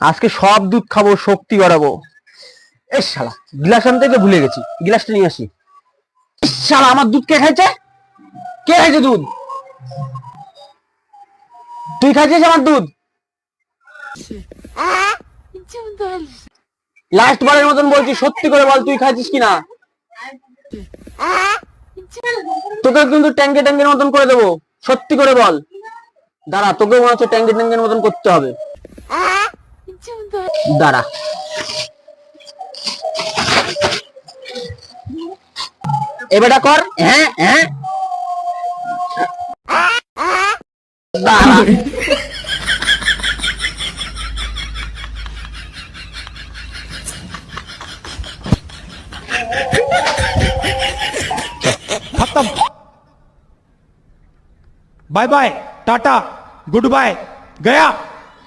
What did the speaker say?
আজকে সব দুধ খাবো, শক্তি বাড়াবো। এ শালা, গ্লাস আনতে তো ভুলে গেছি, গ্লাসটা নিয়ে আসি। শালা, আমার দুধ কে খাইছে? কে খাইছে দুধ? তুই খাইছিস আমার দুধ? লাস্ট বারের মতন বলছি, সত্যি করে বল তুই খাইছিস কিনা। তোকে কিন্তু ট্যাঙ্কে ট্যাঙ্কের মতন করে দেবো, সত্যি করে বল। দাঁড়া, তোকে মনে হচ্ছে ট্যাঙ্কে ট্যাঙ্কের মতন করতে হবে। দাঁড়া, এবারটা কর। হ্যাঁ হ্যাঁ, দাঁড়া। खत्म। Bye bye, tata, good bye, गया।